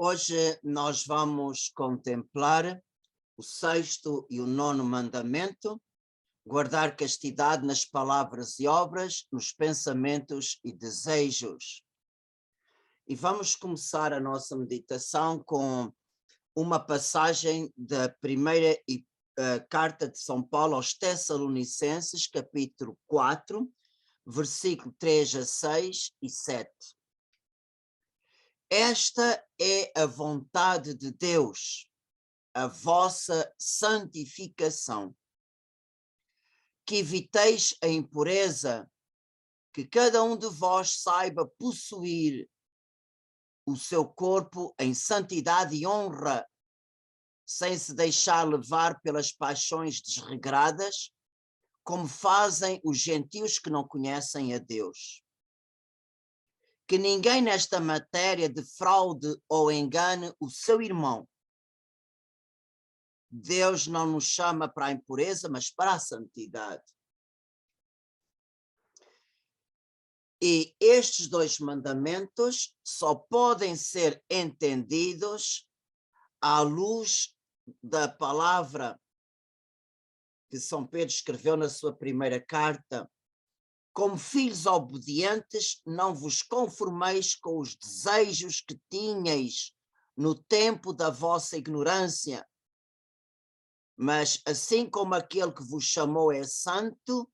Hoje nós vamos contemplar o sexto e o nono mandamento, guardar castidade nas palavras e obras, nos pensamentos e desejos. E vamos começar a nossa meditação com uma passagem da primeira carta de São Paulo aos Tessalonicenses, capítulo 4, versículo 3 a 6 e 7. Esta é a vontade de Deus, a vossa santificação, que eviteis a impureza, que cada um de vós saiba possuir o seu corpo em santidade e honra, sem se deixar levar pelas paixões desregradas, como fazem os gentios que não conhecem a Deus. Que ninguém nesta matéria defraude ou engane o seu irmão. Deus não nos chama para a impureza, mas para a santidade. E estes dois mandamentos só podem ser entendidos à luz da palavra que São Pedro escreveu na sua primeira carta. Como filhos obedientes, não vos conformeis com os desejos que tinhais no tempo da vossa ignorância, mas assim como aquele que vos chamou é santo,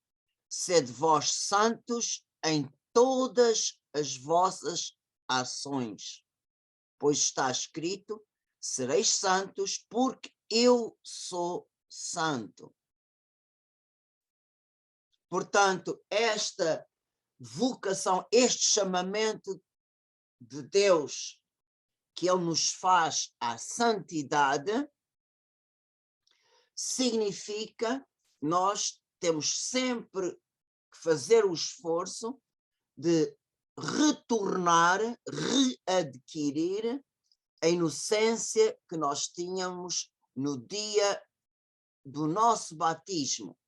sede vós santos em todas as vossas ações, pois está escrito: sereis santos, porque eu sou santo. Portanto, esta vocação, este chamamento de Deus que Ele nos faz à santidade, significa nós temos sempre que fazer o esforço de retornar, readquirir a inocência que nós tínhamos no dia do nosso batismo.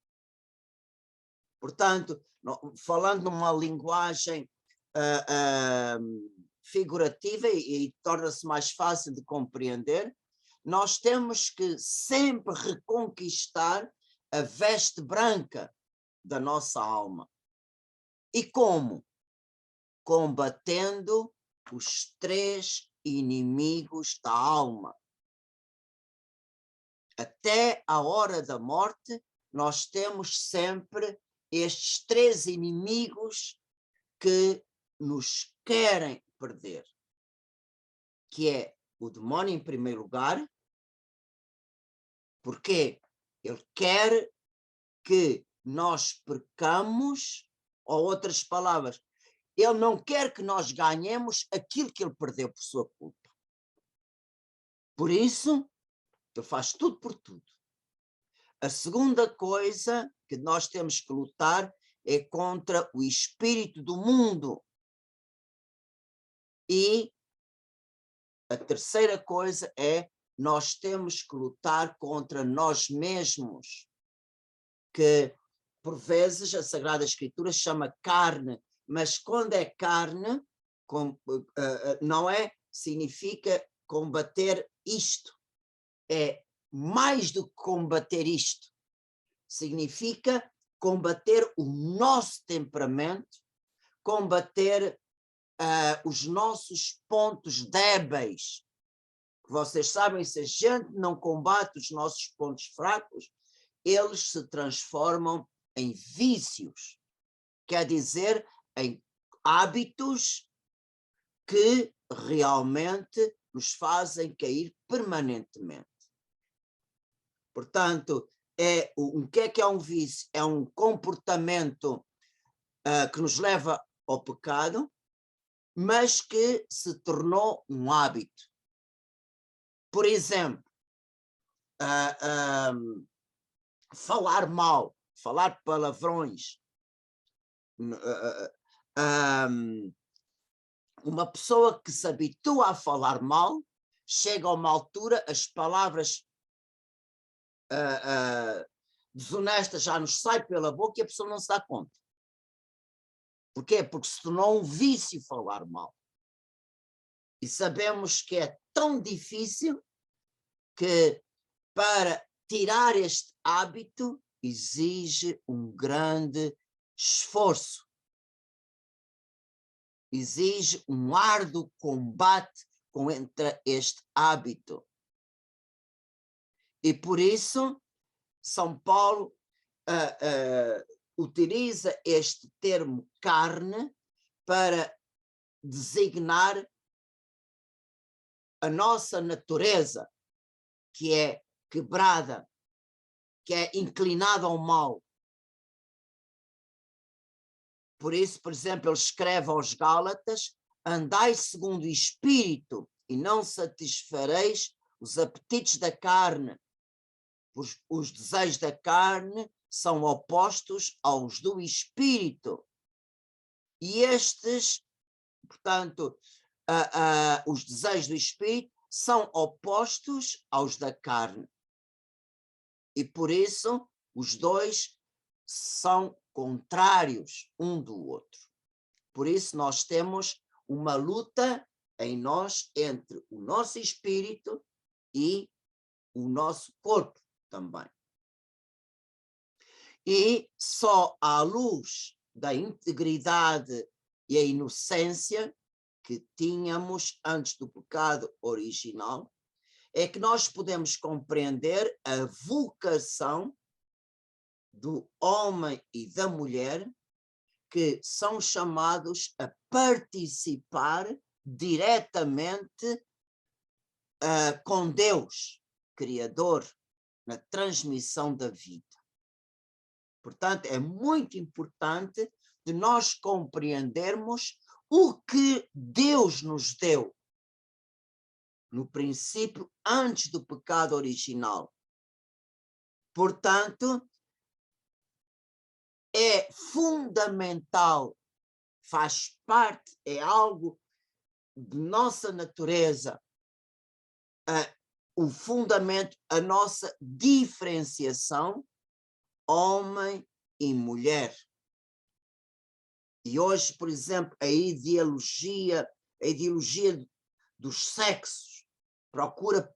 Portanto, falando numa linguagem figurativa e torna-se mais fácil de compreender, nós temos que sempre reconquistar a veste branca da nossa alma. E como? Combatendo os três inimigos da alma. Até a hora da morte, nós temos sempre estes três inimigos que nos querem perder, que é o demónio em primeiro lugar, porque ele quer que nós percamos, ou outras palavras, ele não quer que nós ganhemos aquilo que ele perdeu por sua culpa. Por isso, ele faz tudo por tudo. A segunda coisa que nós temos que lutar é contra o espírito do mundo. E a terceira coisa é nós temos que lutar contra nós mesmos, que por vezes a Sagrada Escritura chama carne, mas quando é carne, não é, significa combater isto. É mais do que combater isto. Significa combater o nosso temperamento, combater os nossos pontos débeis. Vocês sabem, se a gente não combate os nossos pontos fracos, eles se transformam em vícios. Quer dizer, em hábitos que realmente nos fazem cair permanentemente. Portanto, o que é um vício? É um comportamento que nos leva ao pecado, mas que se tornou um hábito. Por exemplo, falar mal, falar palavrões. Uma pessoa que se habitua a falar mal, chega a uma altura, as palavras desonestas já nos saem pela boca e a pessoa não se dá conta. Porquê? Porque se tornou um vício falar mal. E sabemos que é tão difícil que para tirar este hábito exige um grande esforço. Exige um árduo combate contra este hábito. E por isso, São Paulo utiliza este termo carne para designar a nossa natureza, que é quebrada, que é inclinada ao mal. Por isso, por exemplo, ele escreve aos Gálatas: andai segundo o Espírito e não satisfareis os apetites da carne. Os desejos da carne são opostos aos do Espírito. E estes, portanto, os desejos do Espírito são opostos aos da carne. E por isso, os dois são contrários um do outro. Por isso, nós temos uma luta em nós entre o nosso espírito e o nosso corpo também. E só à luz da integridade e a inocência que tínhamos antes do pecado original é que nós podemos compreender a vocação do homem e da mulher, que são chamados a participar diretamente com Deus, Criador, na transmissão da vida. Portanto, é muito importante de nós compreendermos o que Deus nos deu no princípio, antes do pecado original. Portanto, é fundamental, faz parte, é algo de nossa natureza, o fundamento, a nossa diferenciação, homem e mulher. E hoje, por exemplo, a ideologia dos sexos procura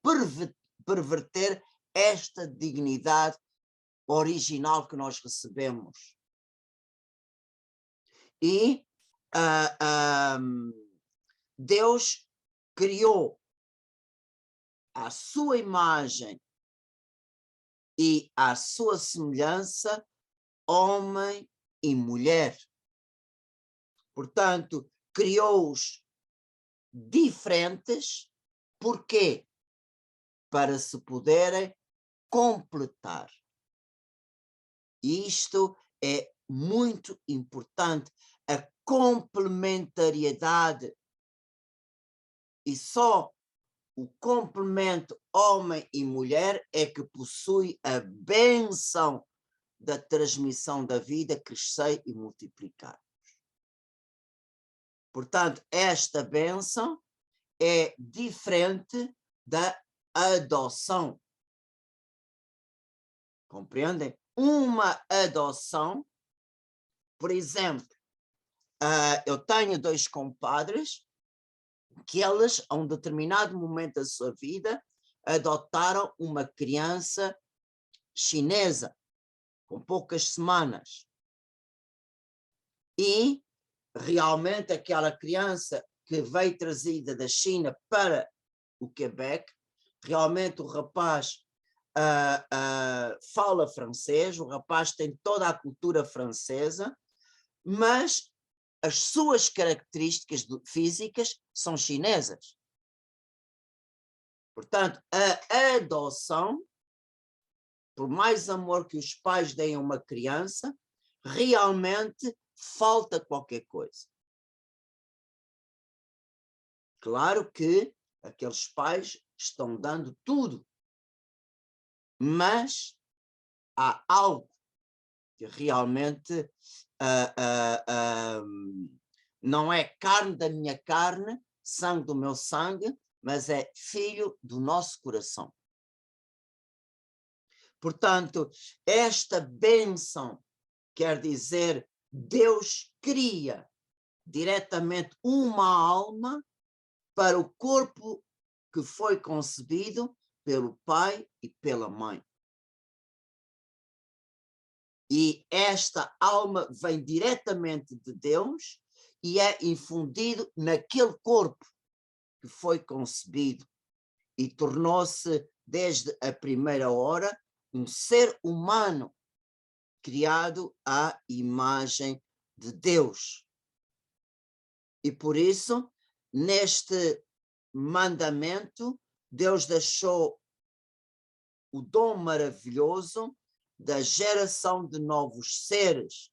perverter esta dignidade original que nós recebemos. E Deus criou à sua imagem e à sua semelhança homem e mulher. Portanto, criou-os diferentes. Porquê? Para se poderem completar. Isto é muito importante, a complementariedade. E só o complemento homem e mulher é que possui a bênção da transmissão da vida, crescer e multiplicar. Portanto, esta bênção é diferente da adoção. Compreendem? Uma adoção, por exemplo, eu tenho 2 compadres que eles, a um determinado momento da sua vida, adotaram uma criança chinesa, com poucas semanas. E, realmente, aquela criança que veio trazida da China para o Quebec, realmente o rapaz fala francês, o rapaz tem toda a cultura francesa, mas as suas características físicas são chinesas. Portanto, a adoção, por mais amor que os pais deem a uma criança, realmente falta qualquer coisa. Claro que aqueles pais estão dando tudo, mas há algo que realmente não é carne da minha carne, sangue do meu sangue, mas é filho do nosso coração. Portanto, esta bênção quer dizer Deus cria diretamente uma alma para o corpo que foi concebido pelo pai e pela mãe. E esta alma vem diretamente de Deus e é infundido naquele corpo que foi concebido e tornou-se, desde a primeira hora, um ser humano criado à imagem de Deus. E por isso, neste mandamento, Deus deixou o dom maravilhoso da geração de novos seres.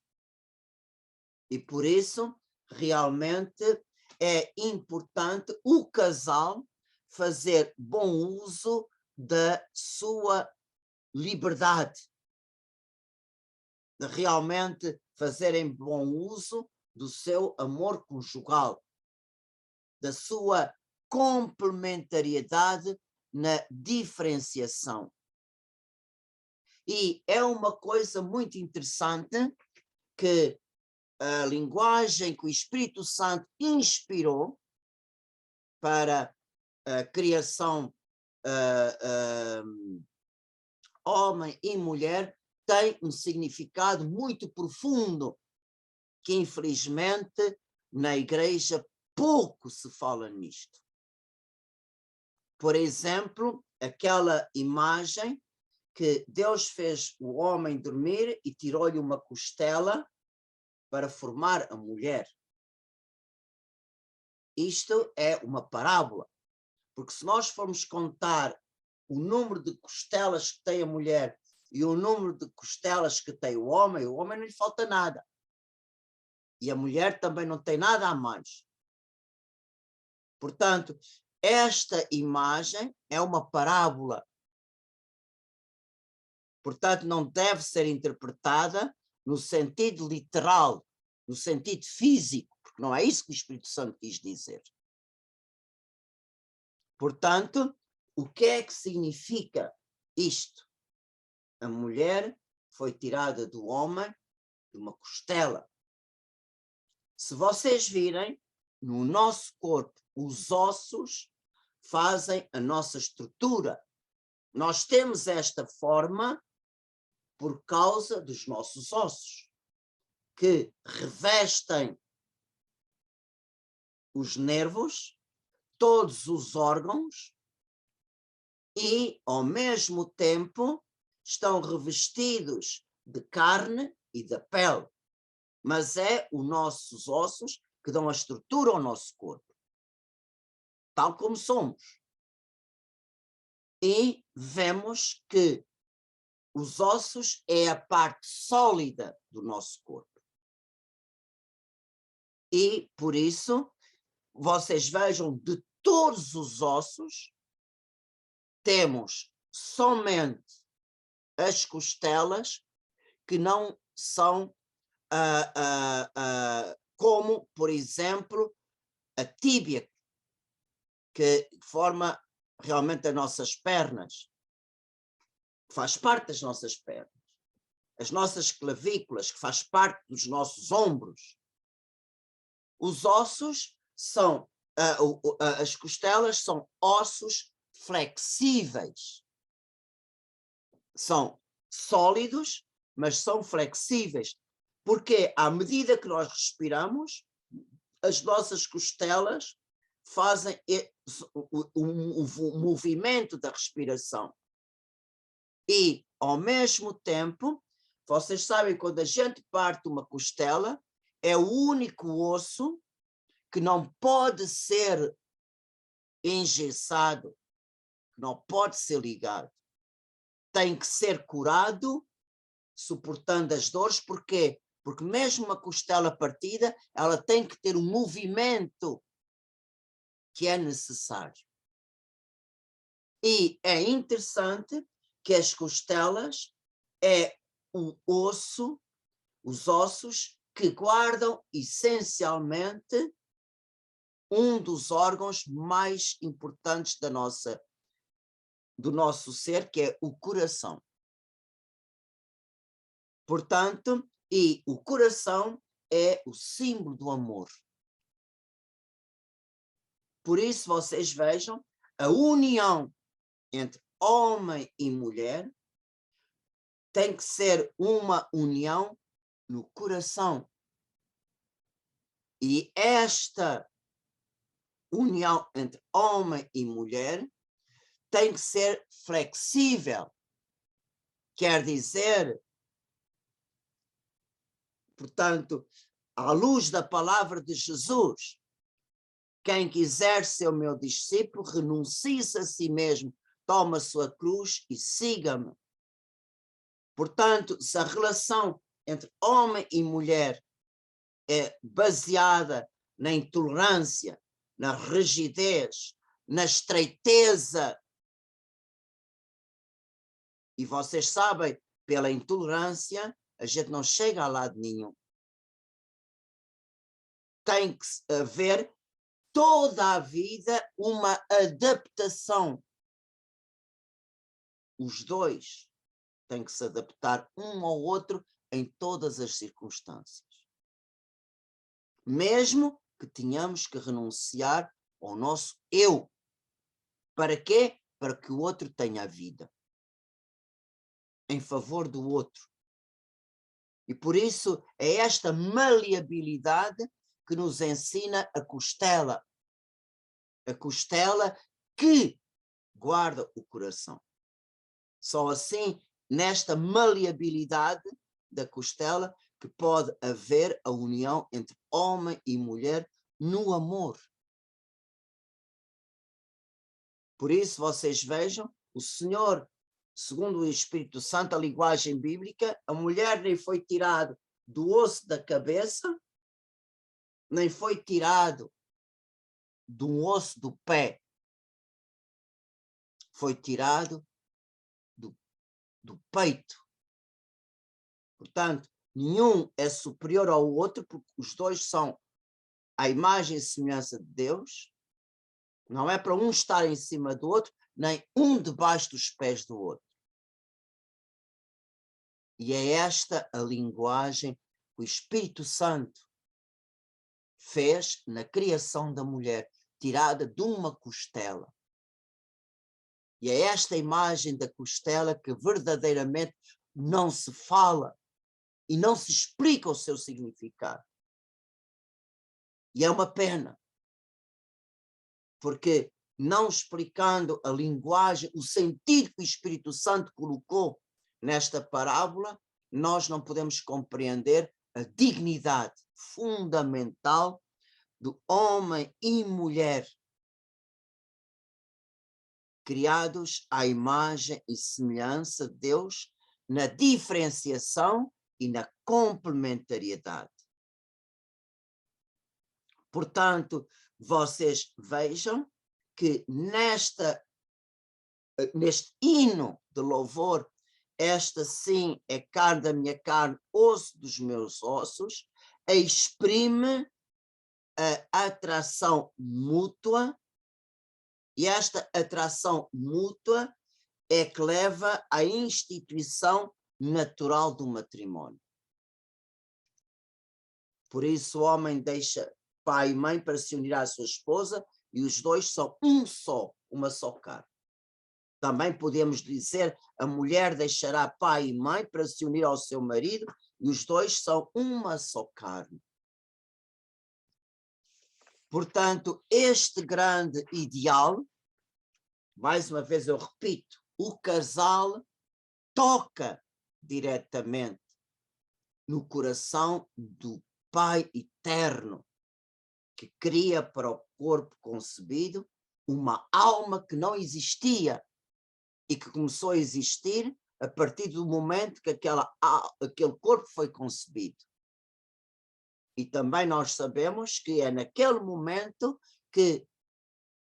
E por isso, realmente, é importante o casal fazer bom uso da sua liberdade, de realmente fazerem bom uso do seu amor conjugal, da sua complementariedade na diferenciação. E é uma coisa muito interessante que a linguagem que o Espírito Santo inspirou para a criação homem e mulher tem um significado muito profundo que infelizmente na igreja pouco se fala nisto. Por exemplo, aquela imagem que Deus fez o homem dormir e tirou-lhe uma costela para formar a mulher. Isto é uma parábola, porque se nós formos contar o número de costelas que tem a mulher e o número de costelas que tem o homem não lhe falta nada. E a mulher também não tem nada a mais. Portanto, esta imagem é uma parábola. Portanto, não deve ser interpretada no sentido literal, no sentido físico, porque não é isso que o Espírito Santo quis dizer. Portanto, o que é que significa isto? A mulher foi tirada do homem de uma costela. Se vocês virem, no nosso corpo, os ossos fazem a nossa estrutura. Nós temos esta forma por causa dos nossos ossos, que revestem os nervos, todos os órgãos, e, ao mesmo tempo, estão revestidos de carne e de pele. Mas é os nossos ossos que dão a estrutura ao nosso corpo, tal como somos. E vemos que os ossos é a parte sólida do nosso corpo. E, por isso, vocês vejam, de todos os ossos, temos somente as costelas que não são como, por exemplo, a tíbia, que forma realmente as nossas pernas, faz parte das nossas pernas, as nossas clavículas, que faz parte dos nossos ombros. Os ossos são, as costelas são ossos flexíveis, são sólidos, mas são flexíveis, porque à medida que nós respiramos, as nossas costelas fazem o movimento da respiração. E, ao mesmo tempo, vocês sabem, quando a gente parte uma costela, é o único osso que não pode ser engessado, não pode ser ligado. Tem que ser curado, suportando as dores. Porquê? Porque mesmo uma costela partida, ela tem que ter um movimento que é necessário. E é interessante que as costelas é um osso, os ossos que guardam essencialmente um dos órgãos mais importantes do nosso ser, que é o coração. Portanto, e o coração é o símbolo do amor. Por isso, vocês vejam, a união entre homem e mulher tem que ser uma união no coração. E esta união entre homem e mulher tem que ser flexível. Quer dizer, portanto, à luz da palavra de Jesus, quem quiser ser o meu discípulo, renuncie-se a si mesmo, toma a sua cruz e siga-me. Portanto, se a relação entre homem e mulher é baseada na intolerância, na rigidez, na estreiteza, e vocês sabem, pela intolerância, a gente não chega a lado nenhum. Tem que haver toda a vida uma adaptação. Os dois têm que se adaptar um ao outro em todas as circunstâncias. Mesmo que tenhamos que renunciar ao nosso eu. Para quê? Para que o outro tenha vida. Em favor do outro. E por isso é esta maleabilidade que nos ensina a costela. A costela que guarda o coração. Só assim, nesta maleabilidade da costela, que pode haver a união entre homem e mulher no amor. Por isso, vocês vejam, o Senhor, segundo o Espírito Santo, a linguagem bíblica, a mulher nem foi tirada do osso da cabeça, nem foi tirado do osso do pé. Foi tirado do peito. Portanto, nenhum é superior ao outro, porque os dois são a imagem e semelhança de Deus. Não é para um estar em cima do outro, nem um debaixo dos pés do outro. E é esta a linguagem que o Espírito Santo fez na criação da mulher, tirada de uma costela. E é esta imagem da costela que verdadeiramente não se fala e não se explica o seu significado. E é uma pena, porque não explicando a linguagem, o sentido que o Espírito Santo colocou nesta parábola, nós não podemos compreender a dignidade fundamental do homem e mulher criados à imagem e semelhança de Deus, na diferenciação e na complementariedade. Portanto, vocês vejam que neste hino de louvor, esta sim é carne da minha carne, osso dos meus ossos, exprime a atração mútua, e esta atração mútua é que leva à instituição natural do matrimónio. Por isso o homem deixa pai e mãe para se unir à sua esposa e os dois são um só, uma só carne. Também podemos dizer, a mulher deixará pai e mãe para se unir ao seu marido e os dois são uma só carne. Portanto, este grande ideal, mais uma vez eu repito, o casal toca diretamente no coração do Pai eterno, que cria para o corpo concebido uma alma que não existia e que começou a existir a partir do momento que aquele corpo foi concebido. E também nós sabemos que é naquele momento que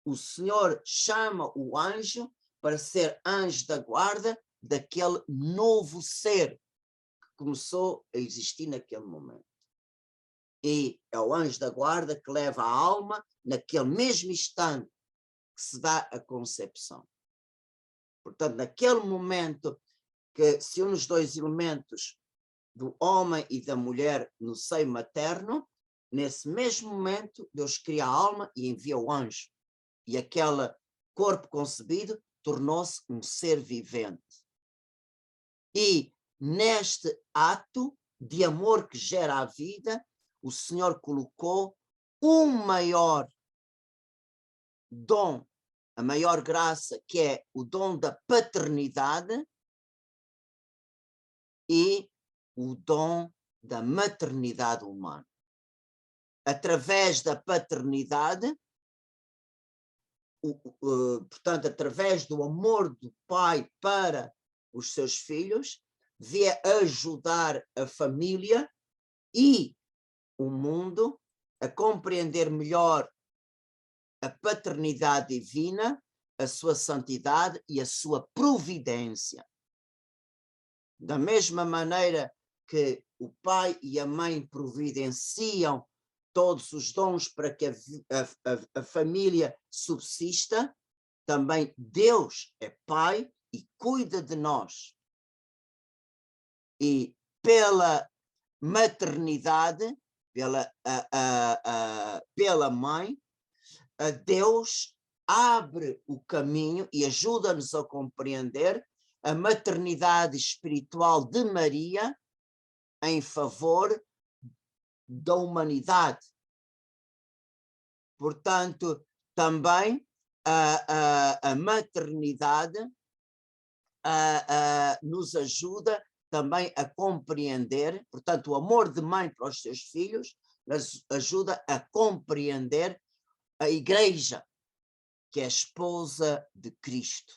o Senhor chama o anjo para ser anjo da guarda daquele novo ser que começou a existir naquele momento. E é o anjo da guarda que leva a alma naquele mesmo instante que se dá a concepção. Portanto, naquele momento que se une os dois elementos do homem e da mulher no seio materno, nesse mesmo momento Deus cria a alma e envia o anjo e aquele corpo concebido tornou-se um ser vivente. E neste ato de amor que gera a vida, o Senhor colocou um maior dom, a maior graça, que é o dom da paternidade e o dom da maternidade humana. Através da paternidade, portanto, através do amor do pai para os seus filhos, vê ajudar a família e o mundo a compreender melhor a paternidade divina, a sua santidade e a sua providência. Da mesma maneira que o pai e a mãe providenciam todos os dons para que a família subsista, também Deus é pai e cuida de nós. E pela maternidade, pela mãe, Deus abre o caminho e ajuda-nos a compreender a maternidade espiritual de Maria em favor da humanidade. Portanto, também a maternidade nos ajuda também a compreender, portanto, o amor de mãe para os seus filhos nos ajuda a compreender a Igreja, que é a esposa de Cristo.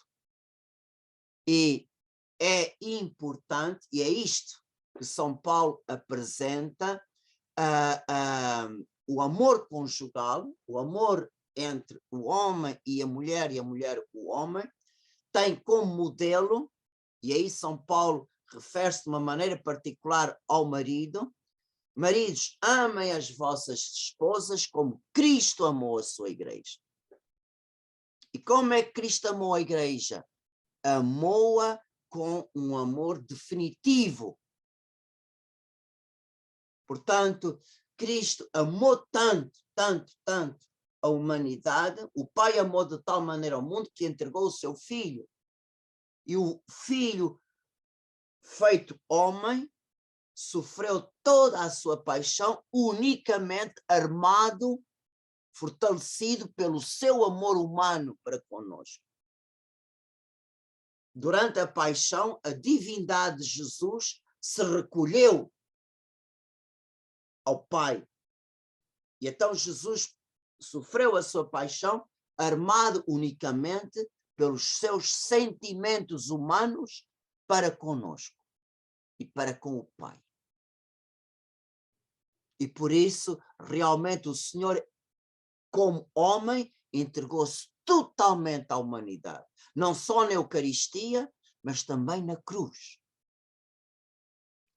E é importante, e é isto que São Paulo apresenta, o amor conjugal, o amor entre o homem e a mulher o homem, tem como modelo, e aí São Paulo refere-se de uma maneira particular ao marido: maridos, amem as vossas esposas como Cristo amou a sua igreja. E como é que Cristo amou a igreja? Amou-a com um amor definitivo. Portanto, Cristo amou tanto, tanto, tanto a humanidade, o Pai amou de tal maneira ao mundo que entregou o seu Filho. E o Filho, feito homem, sofreu toda a sua paixão unicamente armado, fortalecido pelo seu amor humano para conosco. Durante a paixão, a divindade de Jesus se recolheu ao Pai. E então Jesus sofreu a sua paixão armado unicamente pelos seus sentimentos humanos para conosco e para com o Pai. E por isso, realmente, o Senhor, como homem, entregou-se totalmente à humanidade. Não só na Eucaristia, mas também na cruz.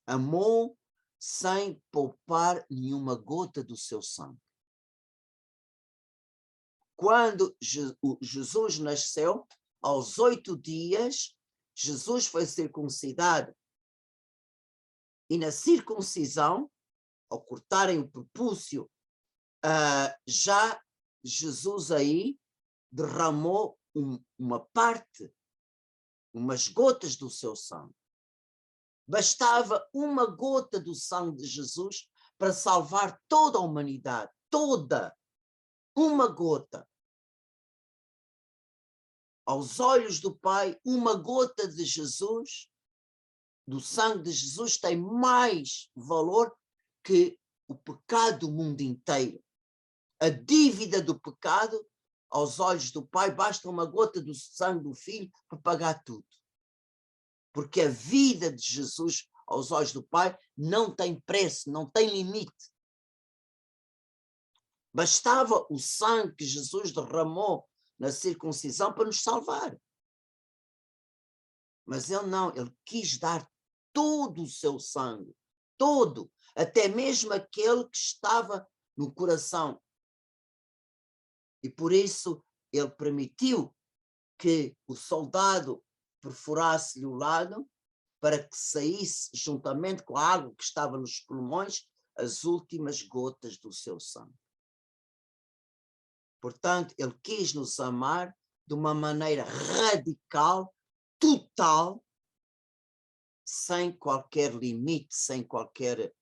Amou sem poupar nenhuma gota do seu sangue. Quando Jesus nasceu, aos 8 dias, Jesus foi circuncidado. E na circuncisão, ao cortarem o prepúcio, já Jesus aí derramou uma parte, umas gotas do seu sangue. Bastava uma gota do sangue de Jesus para salvar toda a humanidade, toda, uma gota. Aos olhos do Pai, uma gota de Jesus, do sangue de Jesus, tem mais valor que o pecado do mundo inteiro. A dívida do pecado, aos olhos do Pai, basta uma gota do sangue do Filho para pagar tudo. Porque a vida de Jesus, aos olhos do Pai, não tem preço, não tem limite. Bastava o sangue que Jesus derramou na circuncisão para nos salvar. Mas ele não, ele quis dar todo o seu sangue, todo, até mesmo aquele que estava no coração. E por isso ele permitiu que o soldado perfurasse-lhe o lado para que saísse, juntamente com a água que estava nos pulmões, as últimas gotas do seu sangue. Portanto, ele quis nos amar de uma maneira radical, total, sem qualquer limite, sem qualquer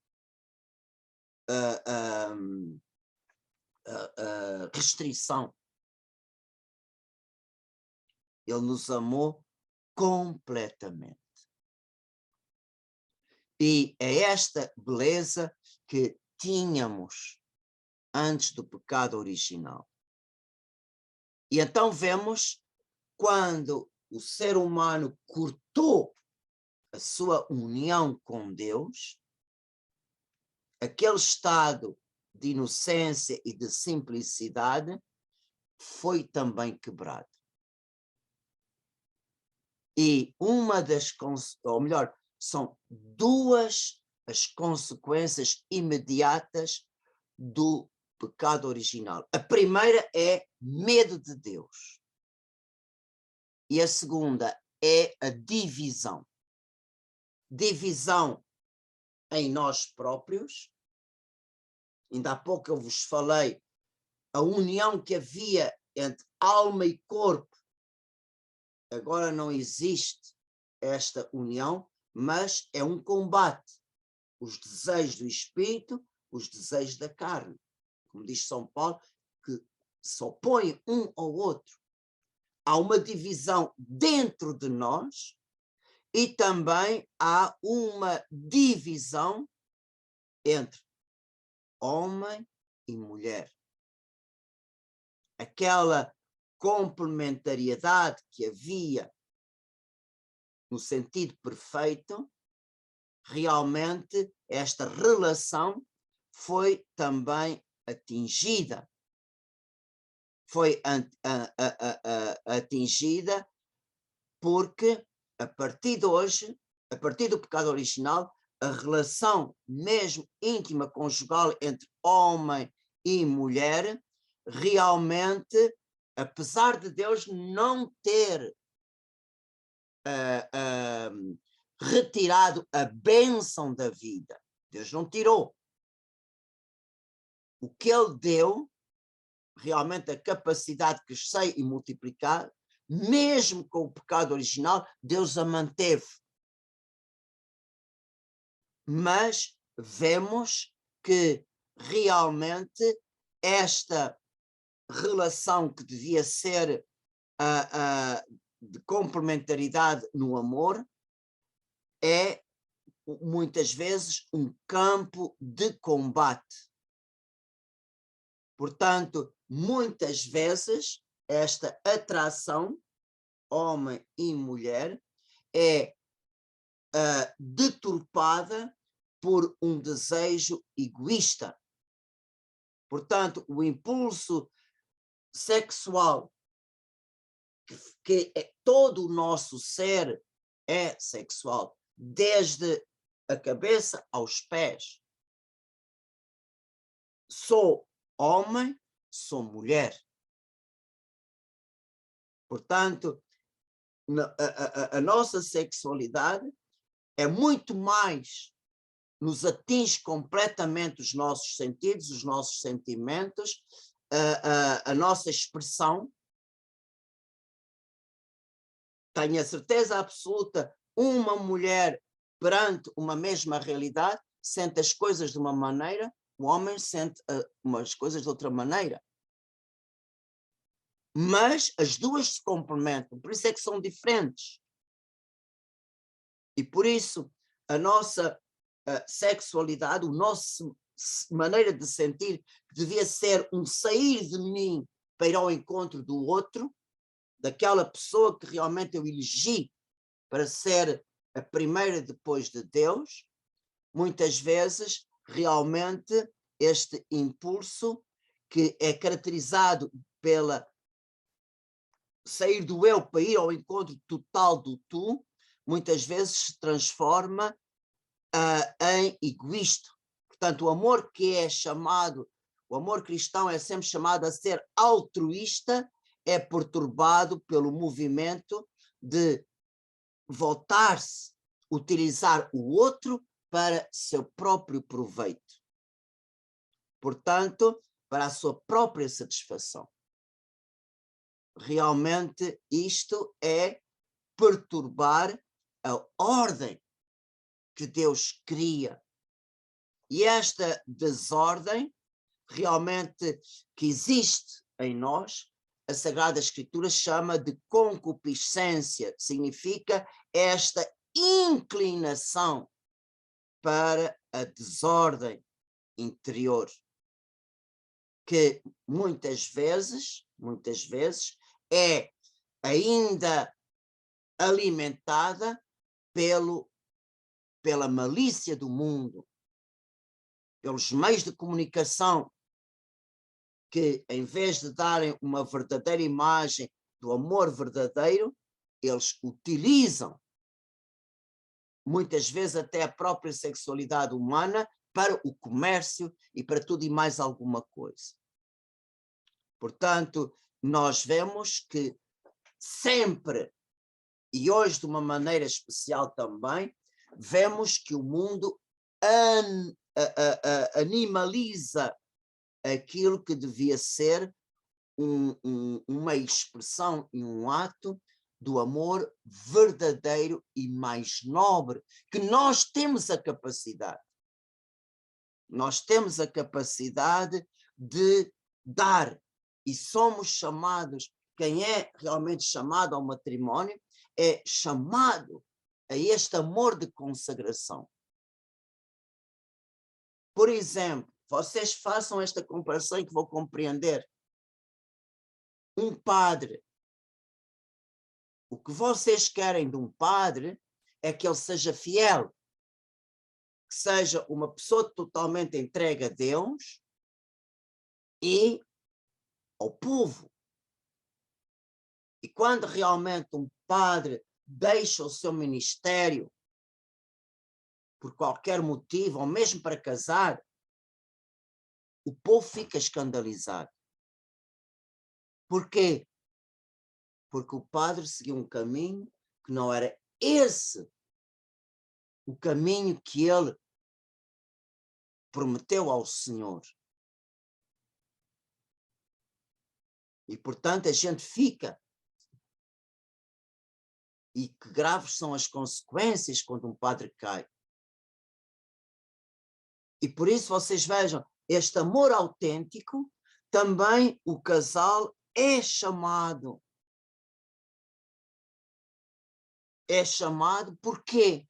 restrição. Ele nos amou completamente. E é esta beleza que tínhamos antes do pecado original. E então vemos quando o ser humano cortou a sua união com Deus, aquele estado de inocência e de simplicidade foi também quebrado. E uma das, ou melhor, são duas as consequências imediatas do pecado original. A primeira é medo de Deus. E a segunda é a divisão. Divisão em nós próprios. Ainda há pouco eu vos falei a união que havia entre alma e corpo. Agora não existe esta união, mas é um combate. Os desejos do espírito, os desejos da carne. Como diz São Paulo, que se opõem um ao outro. Há uma divisão dentro de nós e também há uma divisão entre homem e mulher. Aquela complementariedade que havia no sentido perfeito, realmente esta relação foi também atingida. Foi atingida porque a partir de hoje, a partir do pecado original, a relação mesmo íntima conjugal entre homem e mulher, realmente, apesar de Deus não ter retirado a bênção da vida, Deus não tirou. O que ele deu, realmente a capacidade de crescer e multiplicar, mesmo com o pecado original, Deus a manteve. Mas vemos que realmente esta relação que devia ser de complementaridade no amor é muitas vezes um campo de combate. Portanto, muitas vezes esta atração homem e mulher é deturpada por um desejo egoísta. Portanto, o impulso sexual, que é todo o nosso ser é sexual, desde a cabeça aos pés. Sou homem, sou mulher. Portanto, a nossa sexualidade é muito mais, nos atinge completamente os nossos sentidos, os nossos sentimentos, a nossa expressão. Tenho a certeza absoluta, uma mulher perante uma mesma realidade sente as coisas de uma maneira, o homem sente umas coisas de outra maneira. Mas as duas se complementam, por isso é que são diferentes. E por isso a nossa sexualidade, a nossa maneira de sentir, devia ser um sair de mim para ir ao encontro do outro, daquela pessoa que realmente eu elegi para ser a primeira depois de Deus. Muitas vezes, realmente, este impulso, que é caracterizado pela sair do eu para ir ao encontro total do tu, muitas vezes se transforma em egoísta. Portanto, o amor que é chamado, o amor cristão é sempre chamado a ser altruísta, é perturbado pelo movimento de voltar-se, utilizar o outro para seu próprio proveito. Portanto, para a sua própria satisfação. realmente isto é perturbar a ordem que Deus cria. E esta desordem realmente que existe em nós, a Sagrada Escritura chama de concupiscência, significa esta inclinação para a desordem interior, que muitas vezes é ainda alimentada pela malícia do mundo, pelos meios de comunicação que, em vez de darem uma verdadeira imagem do amor verdadeiro, eles utilizam muitas vezes até a própria sexualidade humana para o comércio e para tudo e mais alguma coisa. Portanto, nós vemos que sempre, e hoje de uma maneira especial também, vemos que o mundo animaliza aquilo que devia ser uma expressão e um ato do amor verdadeiro e mais nobre, que nós temos a capacidade. Nós temos a capacidade de dar, e somos chamados, quem é realmente chamado ao matrimónio, é chamado a este amor de consagração. Por exemplo, vocês façam esta comparação e que vou compreender. Um padre, o que vocês querem de um padre é que ele seja fiel, que seja uma pessoa totalmente entregue a Deus e ao povo. E quando realmente um padre deixa o seu ministério por qualquer motivo, ou mesmo para casar, o povo fica escandalizado. Por quê? Porque o padre seguiu um caminho que não era esse o caminho que ele prometeu ao Senhor. E, portanto, a gente fica. E que graves são as consequências quando um padre cai. E por isso vocês vejam, este amor autêntico, também o casal é chamado. É chamado por quê?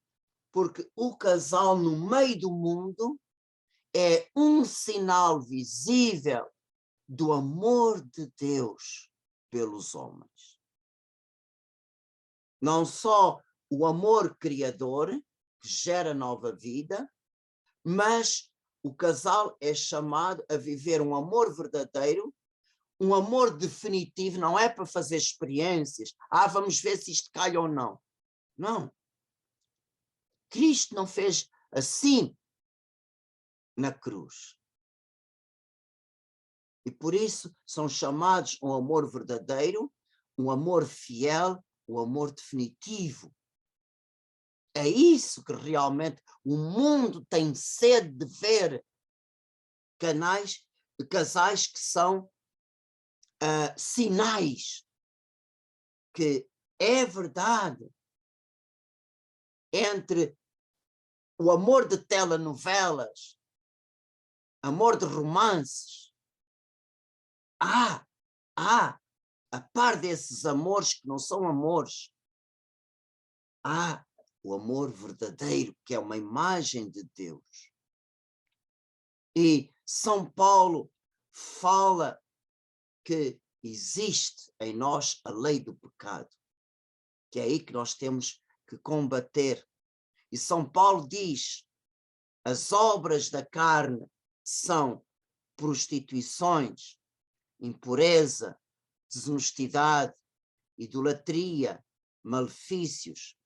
Porque o casal no meio do mundo é um sinal visível do amor de Deus pelos homens. Não só o amor criador, que gera nova vida, mas o casal é chamado a viver um amor verdadeiro, um amor definitivo, não é para fazer experiências. Vamos ver se isto cai ou não. Não. Cristo não fez assim na cruz. E por isso são chamados um amor verdadeiro, um amor fiel, um amor definitivo. É isso que realmente o mundo tem sede de ver. Casais que são sinais que é verdade entre o amor de telenovelas, amor de romances. A par desses amores que não são amores, há o amor verdadeiro, que é uma imagem de Deus. E São Paulo fala que existe em nós a lei do pecado, que é aí que nós temos que combater. E São Paulo diz, as obras da carne são prostituições, impureza, desonestidade, idolatria, malefícios,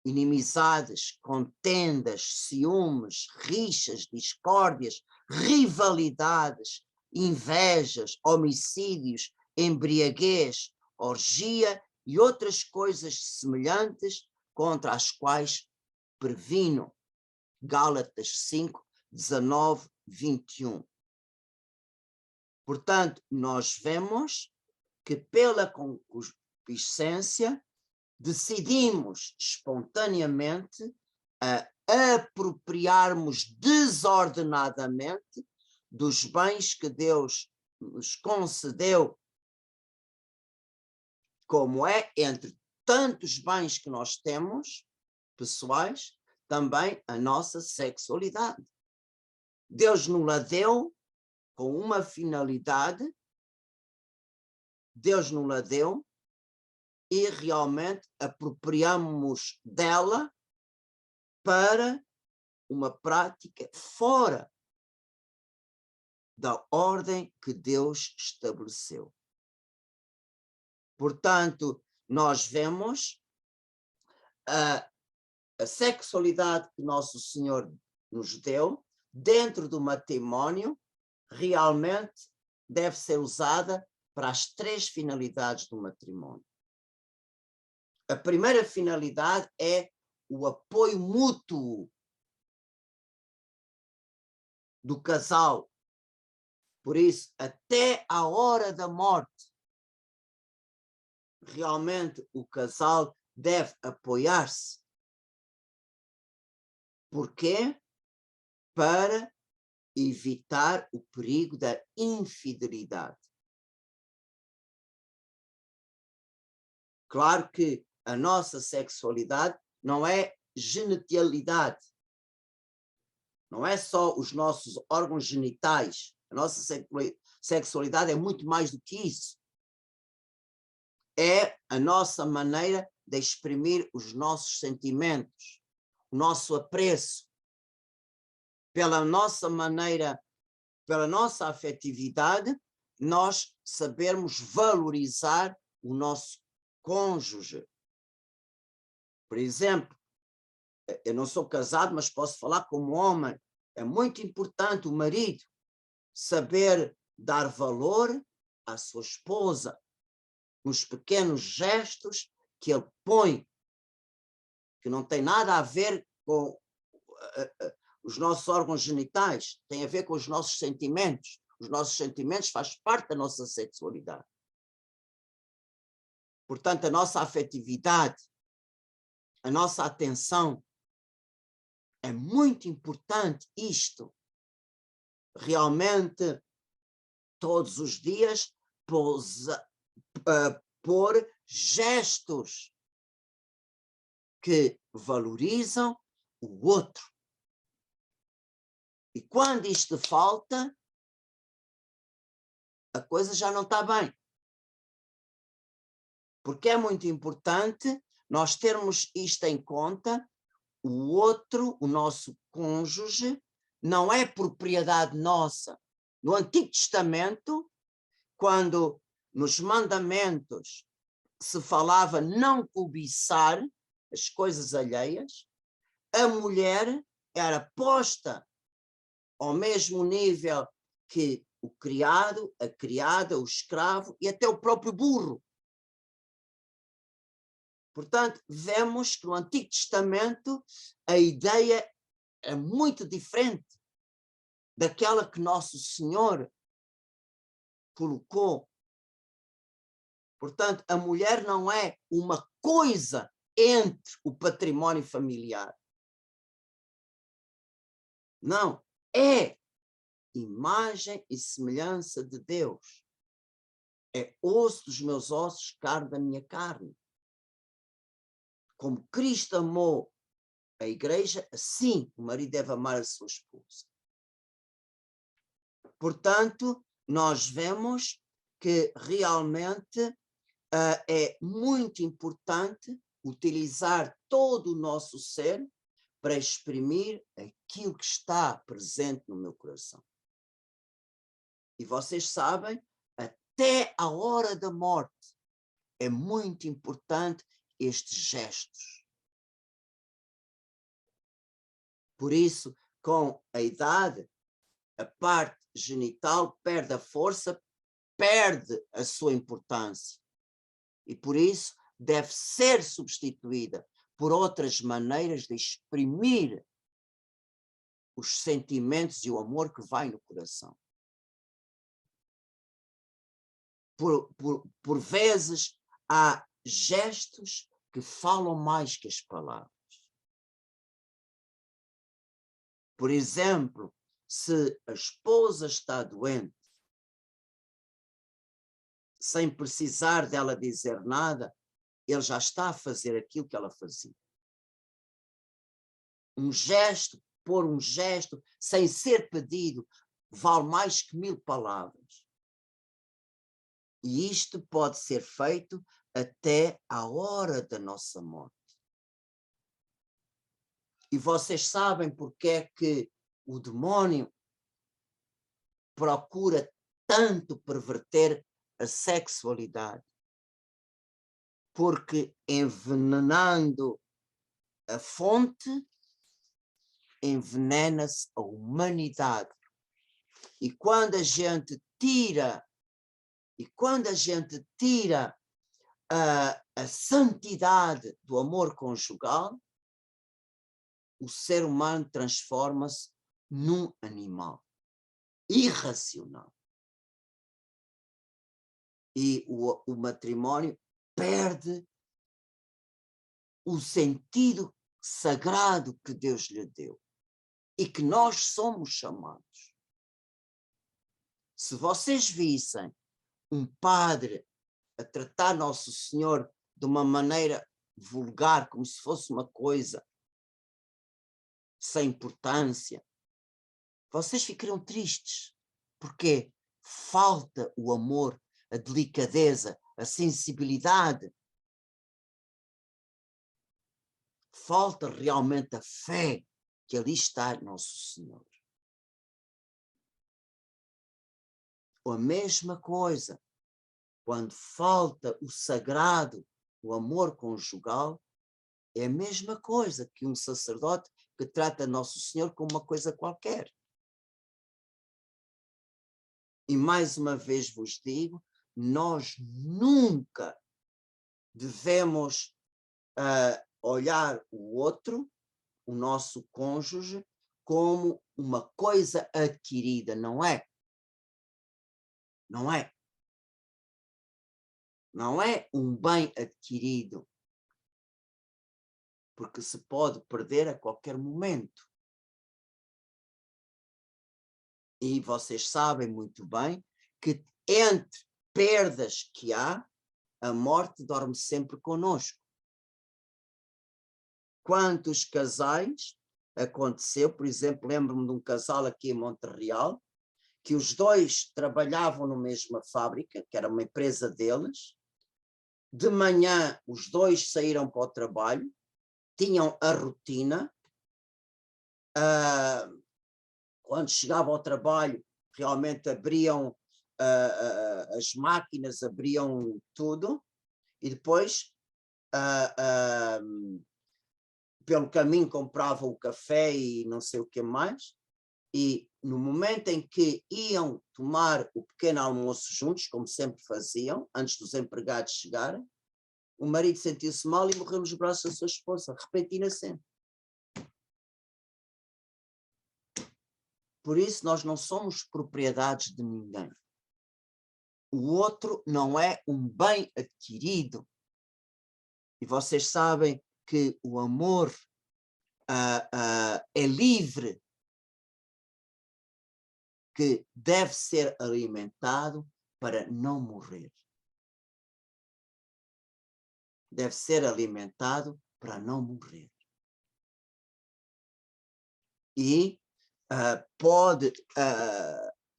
inimizades, contendas, ciúmes, rixas, discórdias, rivalidades, invejas, homicídios, embriaguez, orgia e outras coisas semelhantes contra as quais previno. Gálatas 5, 19, 21. Portanto, nós vemos que pela concupiscência decidimos espontaneamente a apropriarmos desordenadamente dos bens que Deus nos concedeu, como é entre tantos bens que nós temos, pessoais, também a nossa sexualidade. Deus nos la deu com uma finalidade, Deus nos la deu e realmente apropriamos dela para uma prática fora da ordem que Deus estabeleceu. Portanto, nós vemos a sexualidade que Nosso Senhor nos deu dentro do matrimónio, realmente deve ser usada para as 3 finalidades do matrimónio. A primeira finalidade é o apoio mútuo do casal. Por isso, até a hora da morte, realmente o casal deve apoiar-se. Por quê? Para evitar o perigo da infidelidade. Claro que a nossa sexualidade não é genitalidade. Não é só os nossos órgãos genitais. A nossa sexualidade é muito mais do que isso. É a nossa maneira de exprimir os nossos sentimentos, o nosso apreço, pela nossa maneira, pela nossa afetividade, nós sabermos valorizar o nosso cônjuge. Por exemplo, eu não sou casado, mas posso falar como homem. É muito importante o marido saber dar valor à sua esposa, nos pequenos gestos que ele põe, que não tem nada a ver com os nossos órgãos genitais, tem a ver com os nossos sentimentos. Os nossos sentimentos fazem parte da nossa sexualidade. Portanto, a nossa afetividade, a nossa atenção, é muito importante isto. Realmente, todos os dias, pôr gestos que valorizam o outro. E quando isto falta, a coisa já não está bem. Porque é muito importante nós termos isto em conta. O outro, o nosso cônjuge, não é propriedade nossa. No Antigo Testamento, quando nos mandamentos se falava não cobiçar as coisas alheias, a mulher era posta ao mesmo nível que o criado, a criada, o escravo e até o próprio burro. Portanto, vemos que no Antigo Testamento a ideia é muito diferente daquela que Nosso Senhor colocou. Portanto, a mulher não é uma coisa entre o património familiar. Não, é imagem e semelhança de Deus. É osso dos meus ossos, carne da minha carne. Como Cristo amou a igreja, assim o marido deve amar a sua esposa. Portanto, nós vemos que realmente é muito importante utilizar todo o nosso ser para exprimir aquilo que está presente no meu coração. E vocês sabem, até a hora da morte, é muito importante estes gestos. Por isso, com a idade, a parte genital perde a força, perde a sua importância. E por isso deve ser substituída por outras maneiras de exprimir os sentimentos e o amor que vai no coração. por vezes há gestos que falam mais que as palavras. Por exemplo, se a esposa está doente, sem precisar dela dizer nada, ele já está a fazer aquilo que ela fazia. Um gesto, pôr um gesto, sem ser pedido, vale mais que 1000 palavras. E isto pode ser feito até à hora da nossa morte. E vocês sabem porque é que o demónio procura tanto perverter a sexualidade? Porque envenenando a fonte, envenena-se a humanidade. E quando a gente tira a santidade do amor conjugal, o ser humano transforma-se num animal irracional. E o matrimónio perde o sentido sagrado que Deus lhe deu e que nós somos chamados. Se vocês vissem um padre a tratar Nosso Senhor de uma maneira vulgar, como se fosse uma coisa sem importância, vocês ficariam tristes, porque falta o amor, a delicadeza, a sensibilidade. Falta realmente a fé que ali está Nosso Senhor. A mesma coisa, quando falta o sagrado, o amor conjugal, é a mesma coisa que um sacerdote que trata Nosso Senhor como uma coisa qualquer. E mais uma vez vos digo, nós nunca devemos olhar o outro, o nosso cônjuge, como uma coisa adquirida, não é? Não é. Não é um bem adquirido, porque se pode perder a qualquer momento. E vocês sabem muito bem que entre perdas que há, a morte dorme sempre conosco. Quantos casais aconteceu, por exemplo, lembro-me de um casal aqui em Montreal, que os dois trabalhavam na mesma fábrica, que era uma empresa deles. De manhã os dois saíram para o trabalho, tinham a rotina, quando chegavam ao trabalho realmente abriam as máquinas, abriam tudo, e depois pelo caminho compravam o café e não sei o que mais, e no momento em que iam tomar o pequeno almoço juntos, como sempre faziam, antes dos empregados chegarem, o marido sentiu-se mal e morreu nos braços da sua esposa, repentina sempre. Por isso nós não somos propriedades de ninguém. O outro não é um bem adquirido. E vocês sabem que o amor é livre, que deve ser alimentado para não morrer. Deve ser alimentado para não morrer. E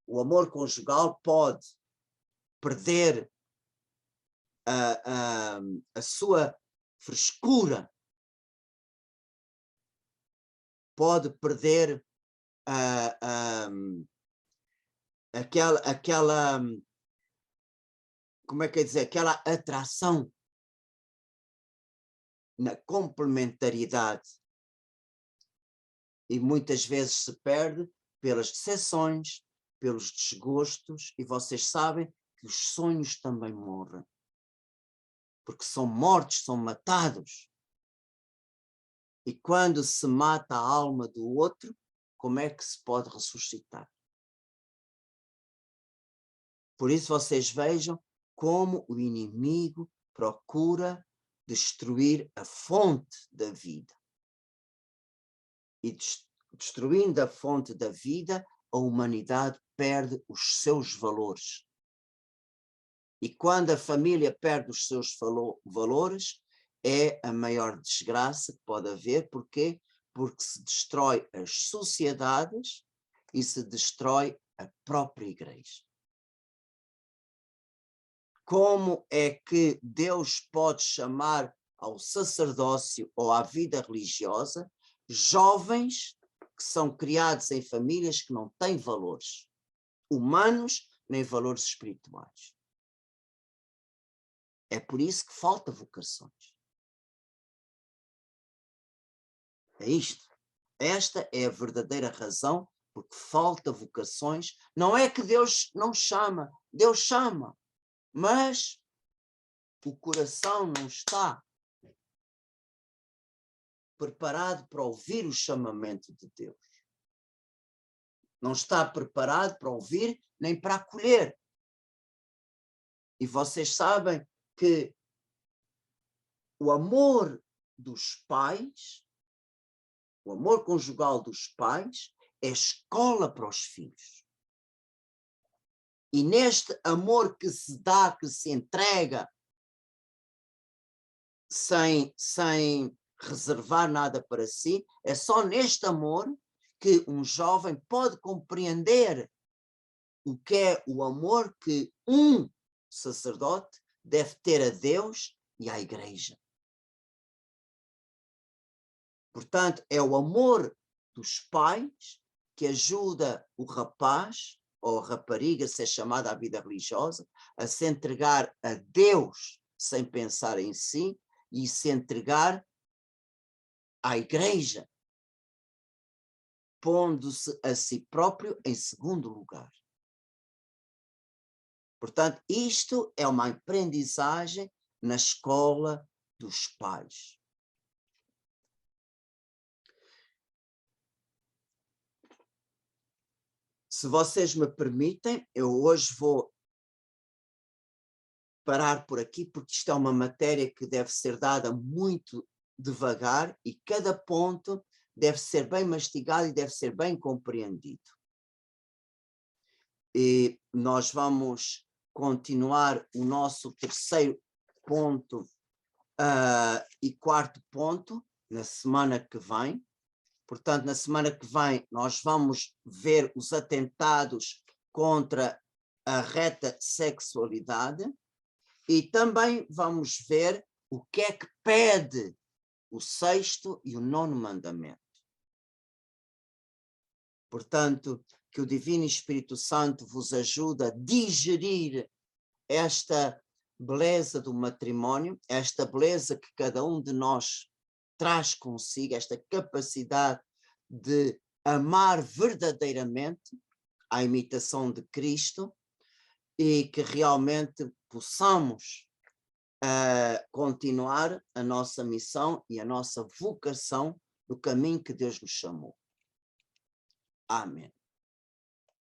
o amor conjugal pode perder a sua frescura, pode perder aquela, como é que é dizer, aquela atração na complementaridade, e muitas vezes se perde pelas decepções, pelos desgostos, e vocês sabem que os sonhos também morrem, porque são mortos, são matados. E quando se mata a alma do outro, como é que se pode ressuscitar? Por isso vocês vejam como o inimigo procura destruir a fonte da vida. E destruindo a fonte da vida, a humanidade perde os seus valores. E quando a família perde os seus valores, é a maior desgraça que pode haver. Porquê? Porque se destrói as sociedades e se destrói a própria igreja. Como é que Deus pode chamar ao sacerdócio ou à vida religiosa jovens que são criados em famílias que não têm valores humanos nem valores espirituais? É por isso que falta vocações. É isto. Esta é a verdadeira razão porque falta vocações. Não é que Deus não chama, Deus chama, mas o coração não está preparado para ouvir o chamamento de Deus. Não está preparado para ouvir nem para acolher. E vocês sabem que o amor dos pais, o amor conjugal dos pais, é escola para os filhos. E neste amor que se dá, que se entrega, sem reservar nada para si, é só neste amor que um jovem pode compreender o que é o amor que um sacerdote deve ter a Deus e à igreja. Portanto, é o amor dos pais que ajuda o rapaz ou a rapariga a ser chamada à vida religiosa, a se entregar a Deus sem pensar em si e se entregar à igreja, pondo-se a si próprio em segundo lugar. Portanto, isto é uma aprendizagem na escola dos pais. Se vocês me permitem, eu hoje vou parar por aqui, porque isto é uma matéria que deve ser dada muito devagar e cada ponto deve ser bem mastigado e deve ser bem compreendido. E nós vamos continuar o nosso terceiro ponto e quarto ponto na semana que vem. Portanto, na semana que vem nós vamos ver os atentados contra a heterossexualidade e também vamos ver o que é que pede o sexto e o nono mandamento. Portanto, que o Divino Espírito Santo vos ajude a digerir esta beleza do matrimónio, esta beleza que cada um de nós traz consigo, esta capacidade de amar verdadeiramente à imitação de Cristo e que realmente possamos continuar a nossa missão e a nossa vocação no caminho que Deus nos chamou. Amém.